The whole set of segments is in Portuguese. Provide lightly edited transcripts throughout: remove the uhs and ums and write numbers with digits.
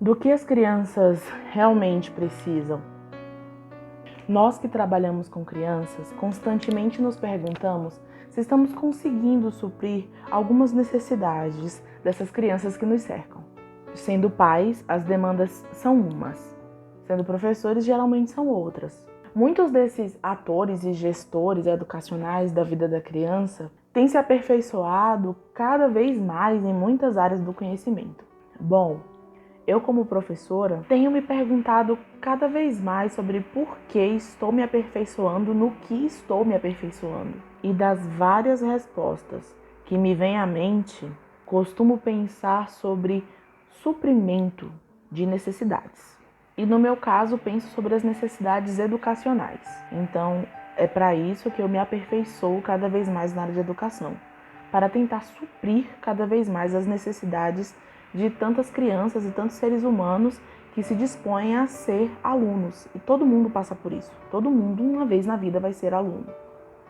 Do que as crianças realmente precisam? Nós que trabalhamos com crianças, constantemente nos perguntamos se estamos conseguindo suprir algumas necessidades dessas crianças que nos cercam. Sendo pais, as demandas são umas. Sendo professores, geralmente são outras. Muitos desses atores e gestores educacionais da vida da criança têm se aperfeiçoado cada vez mais em muitas áreas do conhecimento. Bom, eu, como professora, tenho me perguntado cada vez mais sobre por que estou me aperfeiçoando no que estou me aperfeiçoando. E das várias respostas que me vêm à mente, costumo pensar sobre suprimento de necessidades. E no meu caso, penso sobre as necessidades educacionais. Então, é para isso que eu me aperfeiçoo cada vez mais na área de educação, para tentar suprir cada vez mais as necessidades de tantas crianças e tantos seres humanos que se dispõem a ser alunos. E todo mundo passa por isso. Todo mundo, uma vez na vida, vai ser aluno.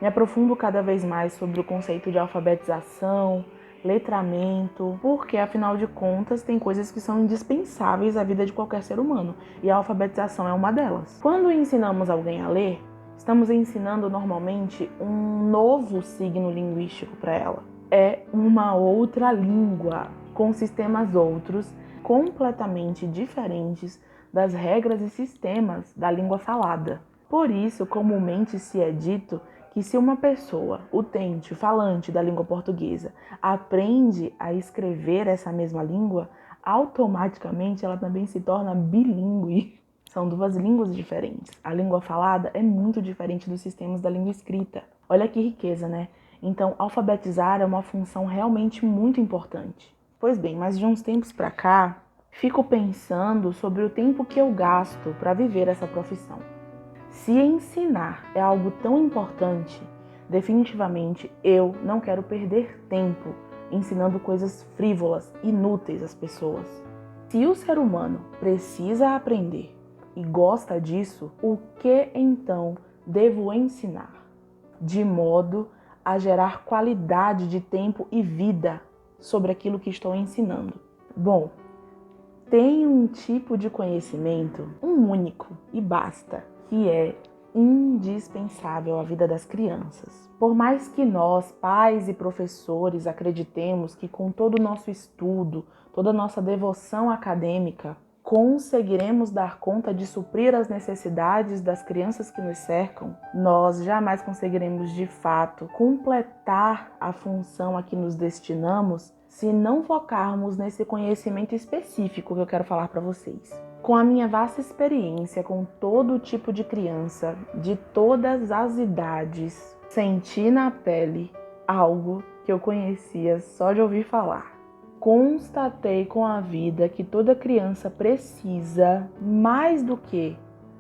Me aprofundo cada vez mais sobre o conceito de alfabetização, letramento, porque, afinal de contas, tem coisas que são indispensáveis à vida de qualquer ser humano. E a alfabetização é uma delas. Quando ensinamos alguém a ler, estamos ensinando normalmente um novo signo linguístico para ela. É uma outra língua, com sistemas outros, completamente diferentes das regras e sistemas da língua falada. Por isso, comumente se é dito que se uma pessoa, utente, falante da língua portuguesa, aprende a escrever essa mesma língua, automaticamente ela também se torna bilíngue. São duas línguas diferentes. A língua falada é muito diferente dos sistemas da língua escrita. Olha que riqueza, né? Então, alfabetizar é uma função realmente muito importante. Pois bem, mas de uns tempos para cá, fico pensando sobre o tempo que eu gasto para viver essa profissão. Se ensinar é algo tão importante, definitivamente eu não quero perder tempo ensinando coisas frívolas, inúteis às pessoas. Se o ser humano precisa aprender e gosta disso, o que então devo ensinar? De modo a gerar qualidade de tempo e vida sobre aquilo que estou ensinando. Bom, tem um tipo de conhecimento, um único e basta, que é indispensável à vida das crianças. Por mais que nós, pais e professores, acreditemos que com todo o nosso estudo, toda a nossa devoção acadêmica, conseguiremos dar conta de suprir as necessidades das crianças que nos cercam, nós jamais conseguiremos de fato completar a função a que nos destinamos se não focarmos nesse conhecimento específico que eu quero falar para vocês. Com a minha vasta experiência com todo tipo de criança, de todas as idades, senti na pele algo que eu conhecia só de ouvir falar. Constatei com a vida que toda criança precisa, mais do que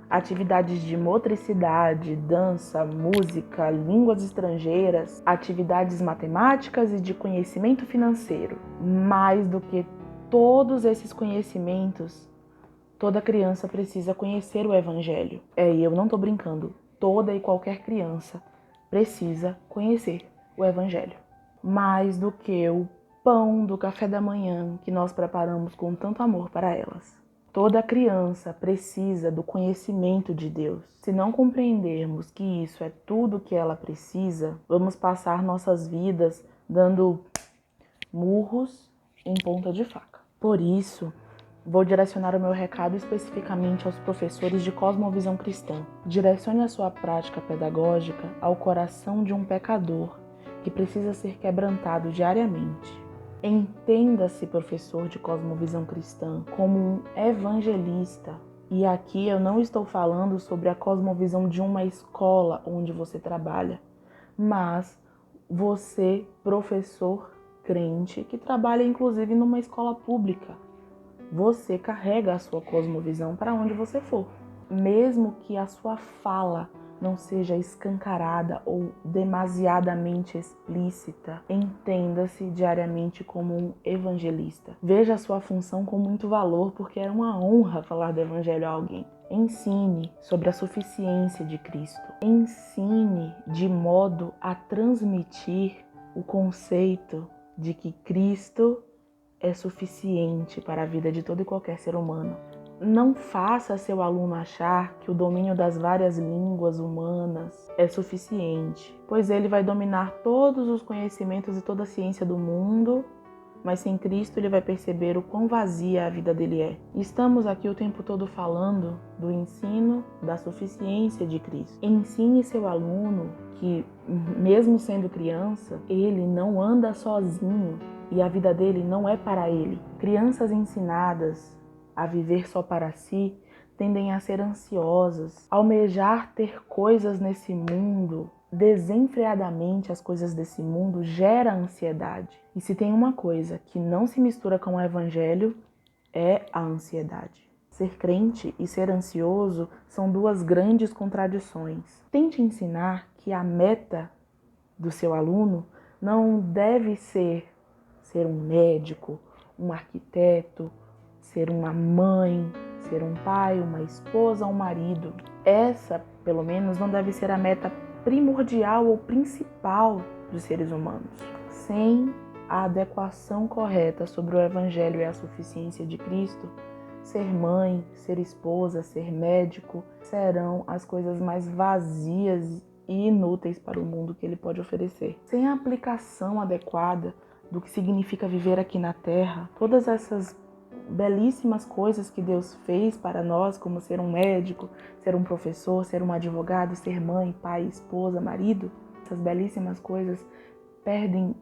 atividades de motricidade, dança, música, línguas estrangeiras, atividades matemáticas e de conhecimento financeiro, mais do que todos esses conhecimentos, toda criança precisa conhecer o Evangelho. E eu não tô brincando, toda e qualquer criança precisa conhecer o Evangelho. Mais do que o pão do café da manhã que nós preparamos com tanto amor para elas. Toda criança precisa do conhecimento de Deus. Se não compreendermos que isso é tudo que ela precisa, vamos passar nossas vidas dando murros em ponta de faca. Por isso, vou direcionar o meu recado especificamente aos professores de cosmovisão cristã. Direcione a sua prática pedagógica ao coração de um pecador que precisa ser quebrantado diariamente. Entenda-se, professor de cosmovisão cristã, como um evangelista. E aqui eu não estou falando sobre a cosmovisão de uma escola onde você trabalha, mas você, professor crente, que trabalha inclusive numa escola pública. Você carrega a sua cosmovisão para onde você for. Mesmo que a sua fala não seja escancarada ou demasiadamente explícita, entenda-se diariamente como um evangelista. Veja a sua função com muito valor, porque é uma honra falar do evangelho a alguém. Ensine sobre a suficiência de Cristo. Ensine de modo a transmitir o conceito de que Cristo é suficiente para a vida de todo e qualquer ser humano. Não faça seu aluno achar que o domínio das várias línguas humanas é suficiente, pois ele vai dominar todos os conhecimentos e toda a ciência do mundo, mas sem Cristo ele vai perceber o quão vazia a vida dele é. Estamos aqui o tempo todo falando do ensino da suficiência de Cristo. Ensine seu aluno que, mesmo sendo criança, ele não anda sozinho e a vida dele não é para ele. Crianças ensinadas a viver só para si tendem a ser ansiosas, almejar ter coisas nesse mundo. Desenfreadamente as coisas desse mundo gera ansiedade. E se tem uma coisa que não se mistura com o evangelho, é a ansiedade. Ser crente e ser ansioso são duas grandes contradições. Tente ensinar que a meta do seu aluno não deve ser um médico, um arquiteto, ser uma mãe, ser um pai, uma esposa, um marido. Essa, pelo menos, não deve ser a meta primordial ou principal dos seres humanos. Sem a adequação correta sobre o Evangelho e a suficiência de Cristo, ser mãe, ser esposa, ser médico serão as coisas mais vazias e inúteis para o mundo que ele pode oferecer. Sem a aplicação adequada do que significa viver aqui na Terra, todas essas belíssimas coisas que Deus fez para nós, como ser um médico, ser um professor, ser um advogado, ser mãe, pai, esposa, marido, essas belíssimas coisas perdem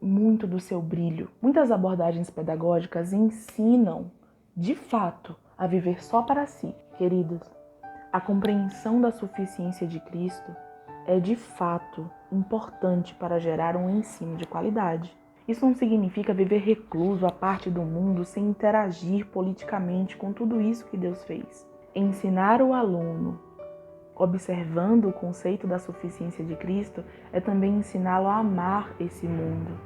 muito do seu brilho. Muitas abordagens pedagógicas ensinam, de fato, a viver só para si. Queridos, a compreensão da suficiência de Cristo é, de fato, importante para gerar um ensino de qualidade. Isso não significa viver recluso à parte do mundo sem interagir politicamente com tudo isso que Deus fez. Ensinar o aluno, observando o conceito da suficiência de Cristo, é também ensiná-lo a amar esse mundo.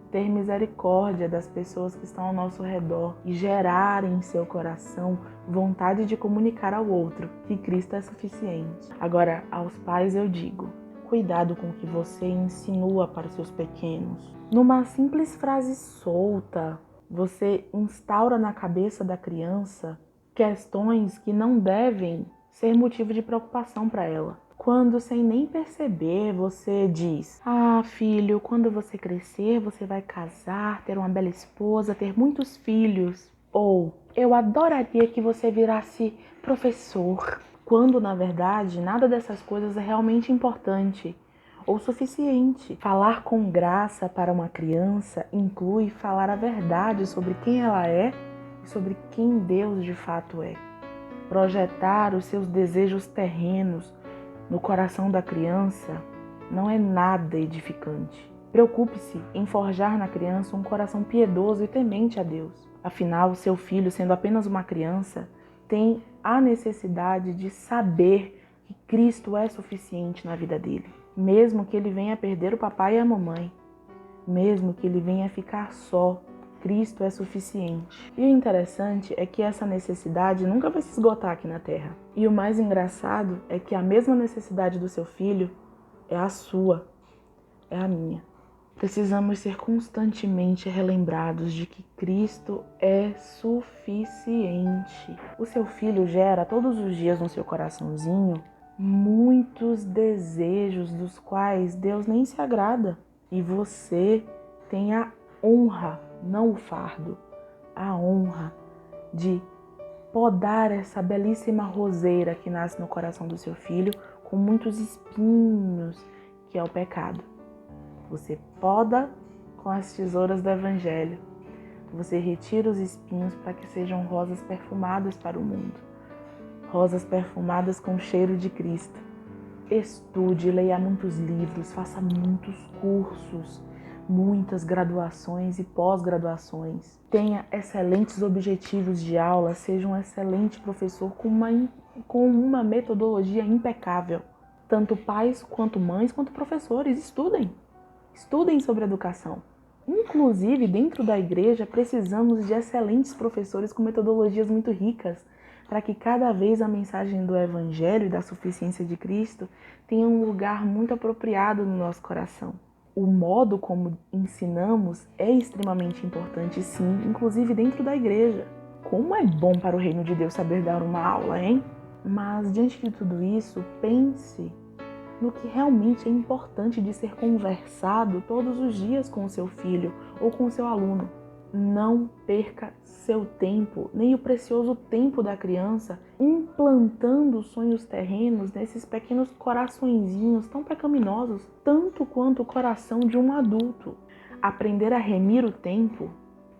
Ter misericórdia das pessoas que estão ao nosso redor e gerar em seu coração vontade de comunicar ao outro que Cristo é suficiente. Agora, aos pais eu digo: cuidado com o que você insinua para os seus pequenos. Numa simples frase solta, você instaura na cabeça da criança questões que não devem ser motivo de preocupação para ela. Quando, sem nem perceber, você diz: ah, filho, quando você crescer, você vai casar, ter uma bela esposa, ter muitos filhos. Ou, eu adoraria que você virasse professor. Quando, na verdade, nada dessas coisas é realmente importante ou suficiente. Falar com graça para uma criança inclui falar a verdade sobre quem ela é e sobre quem Deus de fato é. Projetar os seus desejos terrenos no coração da criança não é nada edificante. Preocupe-se em forjar na criança um coração piedoso e temente a Deus. Afinal, seu filho, sendo apenas uma criança, tem a necessidade de saber que Cristo é suficiente na vida dele. Mesmo que ele venha a perder o papai e a mamãe, mesmo que ele venha a ficar só, Cristo é suficiente. E o interessante é que essa necessidade nunca vai se esgotar aqui na Terra. E o mais engraçado é que a mesma necessidade do seu filho é a sua, é a minha. Precisamos ser constantemente relembrados de que Cristo é suficiente. O seu filho gera todos os dias no seu coraçãozinho muitos desejos dos quais Deus nem se agrada. E você tem a honra, não o fardo, a honra de podar essa belíssima roseira que nasce no coração do seu filho com muitos espinhos, que é o pecado. Você poda com as tesouras do Evangelho. Você retira os espinhos para que sejam rosas perfumadas para o mundo. Rosas perfumadas com o cheiro de Cristo. Estude, leia muitos livros, faça muitos cursos, muitas graduações e pós-graduações. Tenha excelentes objetivos de aula, seja um excelente professor com uma metodologia impecável. Tanto pais, quanto mães, quanto professores, estudem. Estudem sobre educação. Inclusive, dentro da igreja, precisamos de excelentes professores com metodologias muito ricas, para que cada vez a mensagem do Evangelho e da suficiência de Cristo tenha um lugar muito apropriado no nosso coração. O modo como ensinamos é extremamente importante, sim, inclusive dentro da igreja. Como é bom para o reino de Deus saber dar uma aula, hein? Mas, diante de tudo isso, pense no que realmente é importante de ser conversado todos os dias com o seu filho ou com o seu aluno. Não perca seu tempo, nem o precioso tempo da criança, implantando sonhos terrenos nesses pequenos coraçõezinhos tão pecaminosos, tanto quanto o coração de um adulto. Aprender a remir o tempo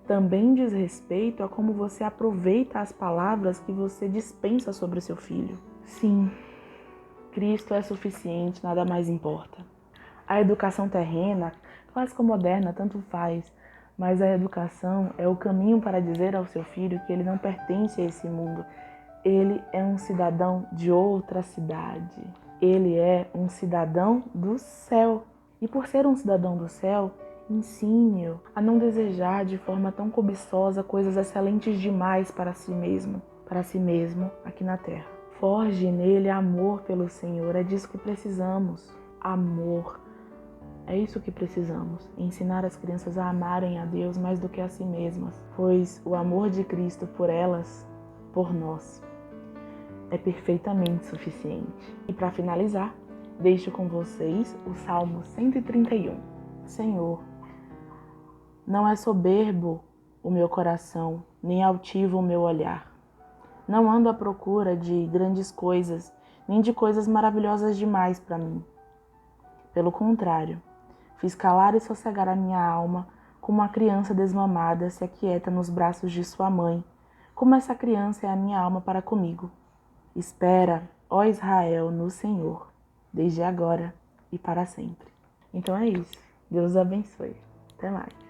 também diz respeito a como você aproveita as palavras que você dispensa sobre o seu filho. Sim, Cristo é suficiente, nada mais importa. A educação terrena, clássica ou moderna, tanto faz, mas a educação é o caminho para dizer ao seu filho que ele não pertence a esse mundo. Ele é um cidadão de outra cidade. Ele é um cidadão do céu. E por ser um cidadão do céu, ensine-o a não desejar de forma tão cobiçosa coisas excelentes demais para si mesmo aqui na terra. Forge nele amor pelo Senhor, é disso que precisamos. Amor. É isso que precisamos, ensinar as crianças a amarem a Deus mais do que a si mesmas, pois o amor de Cristo por elas, por nós, é perfeitamente suficiente. E para finalizar, deixo com vocês o Salmo 131. Senhor, não é soberbo o meu coração, nem altivo o meu olhar. Não ando à procura de grandes coisas, nem de coisas maravilhosas demais para mim. Pelo contrário, fiz calar e sossegar a minha alma, como uma criança desmamada se aquieta nos braços de sua mãe, como essa criança é a minha alma para comigo. Espera, ó Israel, no Senhor, desde agora e para sempre. Então é isso. Deus abençoe. Até mais.